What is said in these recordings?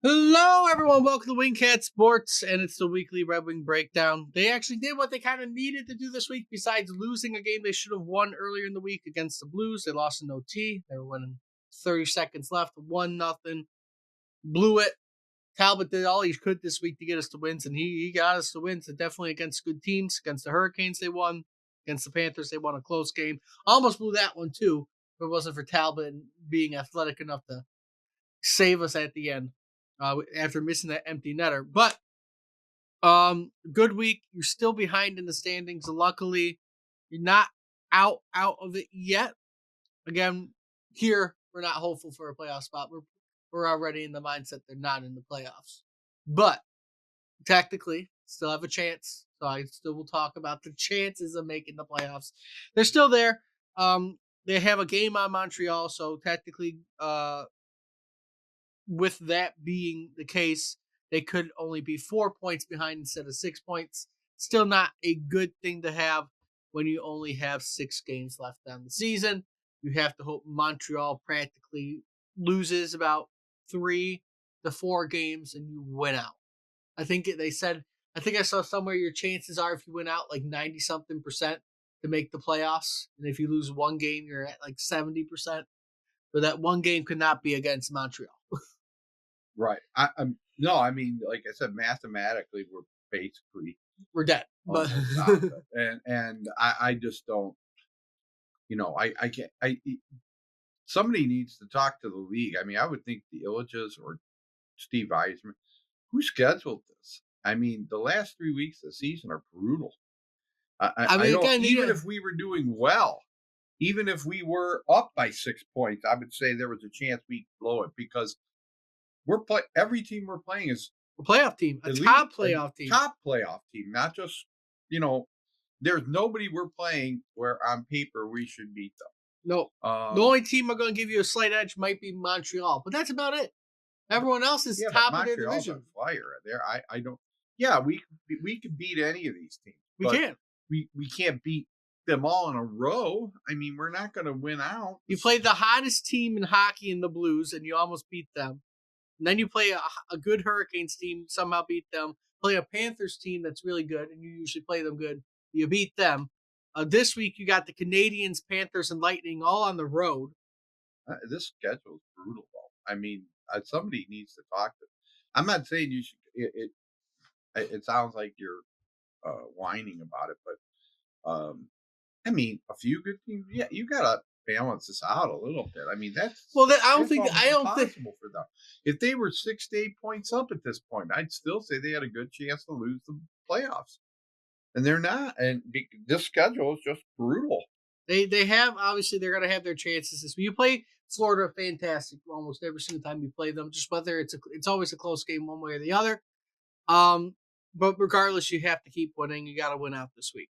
Hello, everyone. Welcome to Wingcat Sports, and it's the weekly Red Wing breakdown. They actually did what they kind of needed to do this week, besides losing a game they should have won earlier in the week against the Blues. They lost in OT. They were winning 30 seconds left, 1-0. Blew it. Talbot did all he could this week to get us to wins, and he got us to wins. And definitely against good teams. Against the Hurricanes, they won. Against the Panthers, they won a close game. Almost blew that one, too, if it wasn't for Talbot being athletic enough to save us at the end after missing that empty netter. But good week. You're still behind in the standings. Luckily, you're not out of it yet. Again, here we're not hopeful for a playoff spot. We're already in the mindset they're not in the playoffs. But technically, still have a chance. So I still will talk about the chances of making the playoffs. They're still there. They have a game on Montreal, so technically, with that being the case, they could only be 4 points behind instead of 6 points. Still not a good thing to have when you only have 6 games left on the season. You have to hope Montreal practically loses about 3 to 4 games and you win out. I think they said, I think I saw somewhere your chances are if you win out like 90 something percent to make the playoffs. And if you lose one game, you're at like 70%. But that one game could not be against Montreal. Right. I'm no, I mean, like I said, mathematically, we're basically We're dead. But almost out of it, and I just don't, I can't. Somebody needs to talk to the league. I mean, I would think the Illiches or Steve Eisman, who scheduled this. I mean, the last 3 weeks of the season are brutal. I I mean, don't. again, Even if we were doing well, even if we were up by 6 points, I would say there was a chance we could blow it because every team we're playing is a playoff team, a elite, top playoff team. top playoff team, not just, you know, there's nobody we're playing where on paper we should beat them. No, the only team I'm going to give you a slight edge might be Montreal, but that's about it. Everyone else is Yeah, but top of their Montreal's division. on fire there. I don't. Yeah, we could beat any of these teams. We can't. We can't beat them all in a row. I mean, we're not going to win out. You play the hottest team in hockey in the Blues, and you almost beat them. And then you play a good Hurricanes team, somehow beat them. Play a Panthers team that's really good, and you usually play them good. You beat them. This week you got the Canadiens, Panthers, and Lightning all on the road. This schedule is brutal, though. I mean, somebody needs to talk to. I'm not saying you should. It sounds like you're whining about it, but I mean, a few good teams. Yeah, you gotta balance this out a little bit. I mean, that's Well, I don't that's think almost I don't think impossible for them. If they were 6 to 8 points up at this point, I'd still say they had a good chance to lose the playoffs, and they're not. And this schedule is just brutal. they have, obviously they're gonna have their chances. This you play Florida, fantastic almost every single time you play them. Just whether it's always a close game one way or the other. Um, but regardless, you have to keep winning. You got to win out this week.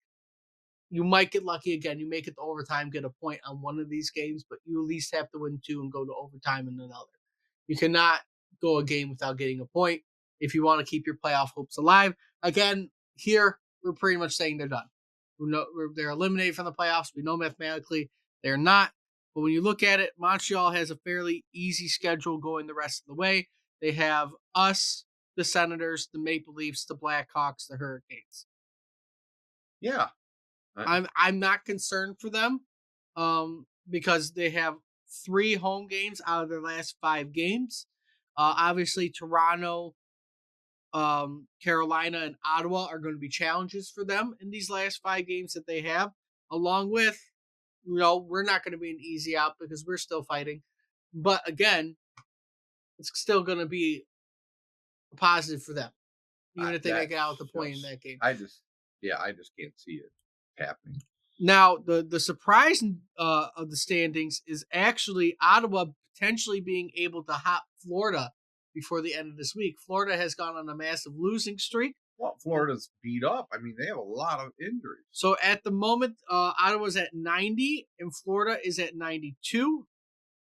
You might get lucky again. You make it to overtime, get a point on one of these games, but you at least have to win two and go to overtime in another. You cannot go a game without getting a point if you want to keep your playoff hopes alive. Again, here we're pretty much saying they're done. They're eliminated from the playoffs. We know mathematically they're not. But when you look at it, Montreal has a fairly easy schedule going the rest of the way. They have us, the Senators, the Maple Leafs, the Blackhawks, the Hurricanes. Yeah, I'm not concerned for them because they have 3 home games out of their last 5 games. Obviously, Toronto, Carolina, and Ottawa are going to be challenges for them in these last 5 games that they have. Along with, we're not going to be an easy out because we're still fighting. But again, it's still going to be a positive for them, even if they make it out the point in that game. I just can't see it happening. Now, the surprise of the standings is actually Ottawa potentially being able to hop Florida before the end of this week. Florida has gone on a massive losing streak. Well, Florida's beat up. I mean, they have a lot of injuries. So at the moment, Ottawa's at 90 and Florida is at 92.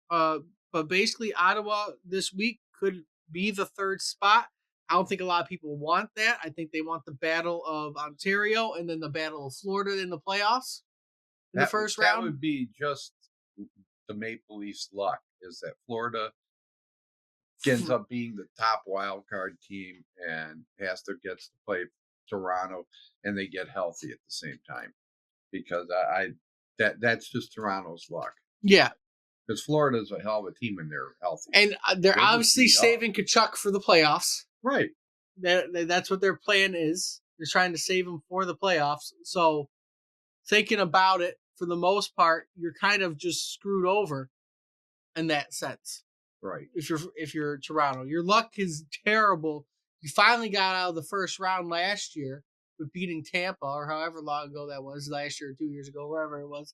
But basically, Ottawa this week could be the 3rd spot. I don't think a lot of people want that. I think they want the Battle of Ontario and then the Battle of Florida in the playoffs in the first round. That would be just the Maple Leafs' luck is that Florida ends up being the top wild card team, and Pastor gets to play Toronto, and they get healthy at the same time because that's just Toronto's luck. Yeah, because Florida's a hell of a team when they're healthy, and they're They'll just obviously beat up. saving Kachuk for the playoffs. right? That's what their plan is. They're trying to save him for the playoffs. So thinking about it, for the most part, you're kind of just screwed over in that sense. Right. If you're Toronto, your luck is terrible. You finally got out of the first round last year with beating Tampa, or however long ago that was, last year or 2 years ago, wherever it was.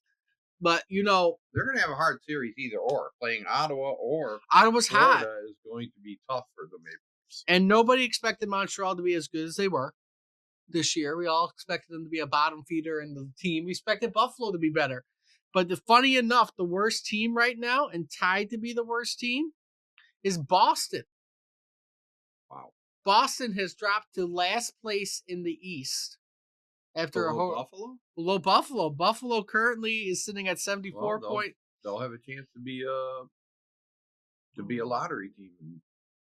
But they're going to have a hard series either or. Playing Ottawa or Ottawa's Florida hot is going to be tough for the Maple Leafs. and nobody expected Montreal to be as good as they were this year. We all expected them to be a bottom feeder in the team. We expected Buffalo to be better. But funny enough, the worst team right now and tied to be the worst team is Boston. Wow. Boston has dropped to last place in the East after Buffalo. Below Buffalo. Buffalo currently is sitting at 74 points. They'll have a chance to be a lottery team.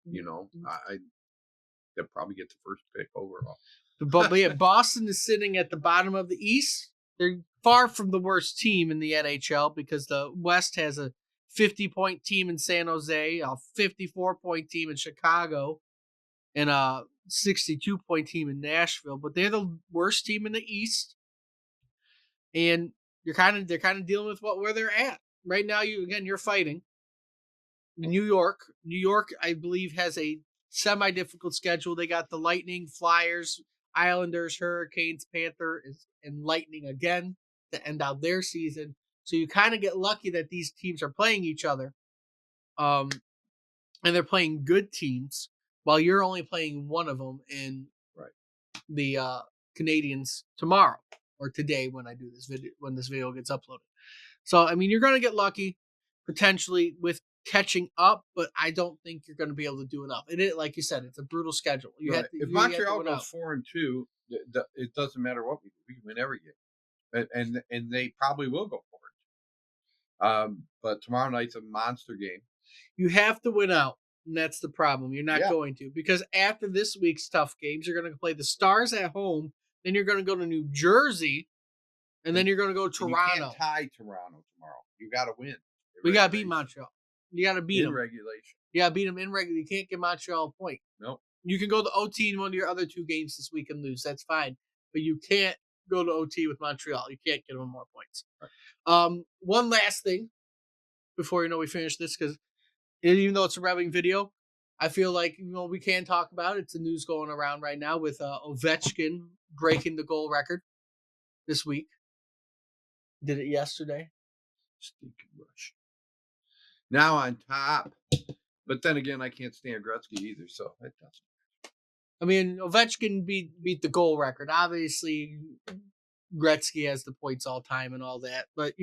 They'll probably get the first pick overall. But yeah, Boston is sitting at the bottom of the East. They're far from the worst team in the NHL because the West has a 50-point team in San Jose, a 54-point team in Chicago, and a 62-point team in Nashville. But they're the worst team in the East, and they're kind of dealing with where they're at right now. You're fighting New York. New York, I believe, has a semi-difficult schedule. They got the Lightning, Flyers, Islanders, Hurricanes, Panthers, and Lightning again to end out their season. So you kind of get lucky that these teams are playing each other, and they're playing good teams while you're only playing one of them in the Canadiens tomorrow or today when I do this video, when this video gets uploaded. So I mean, you're going to get lucky potentially with catching up, but I don't think you're going to be able to do enough. Like you said, it's a brutal schedule. If Montreal goes 4-2, it doesn't matter what we do. We can win every game, and they probably will go 4-2. But tomorrow night's a monster game. You have to win out, and that's the problem. You're not going to, because after this week's tough games, you're going to play the Stars at home, then you're going to go to New Jersey, and then you're going to go to Toronto. You can't tie Toronto tomorrow. You got to win. We got to beat Montreal. You got to beat them. In regulation. You got to beat them in regulation. You can't give Montreal a point. Nope. You can go to OT in one of your other two games this week and lose. That's fine. But you can't go to OT with Montreal. You can't get them more points. Right. One last thing before we finish this, because even though it's a Red Wing video, I feel like we can talk about it. It's the news going around right now with Ovechkin breaking the goal record this week. Did it yesterday. Stinking rush. Now on top. But then again, I can't stand Gretzky either, so it doesn't. I mean, Ovechkin beat the goal record. Obviously, Gretzky has the points all time and all that. But,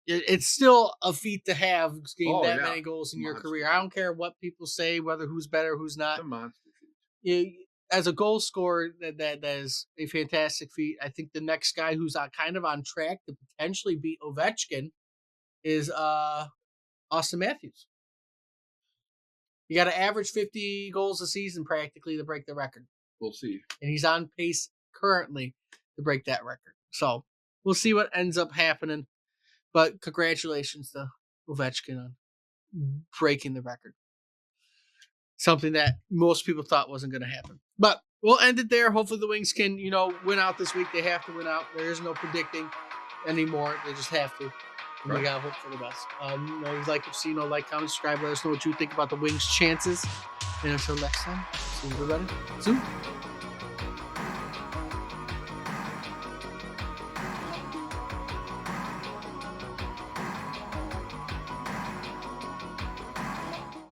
it's still a feat to have getting many goals in your career. I don't care what people say, whether who's better, who's not. It's a monster feat. As a goal scorer, that is a fantastic feat. I think the next guy who's kind of on track to potentially beat Ovechkin is Austin Matthews. You got to average 50 goals a season practically to break the record. We'll see. And he's on pace currently to break that record. So we'll see what ends up happening. But congratulations to Ovechkin on breaking the record. Something that most people thought wasn't going to happen. But we'll end it there. Hopefully the Wings can, win out this week. They have to win out. There is no predicting anymore. They just have to. And we got to hope for the best. Like, comment, subscribe. Let us know what you think about the Wings' chances. And until next time, see you everybody soon.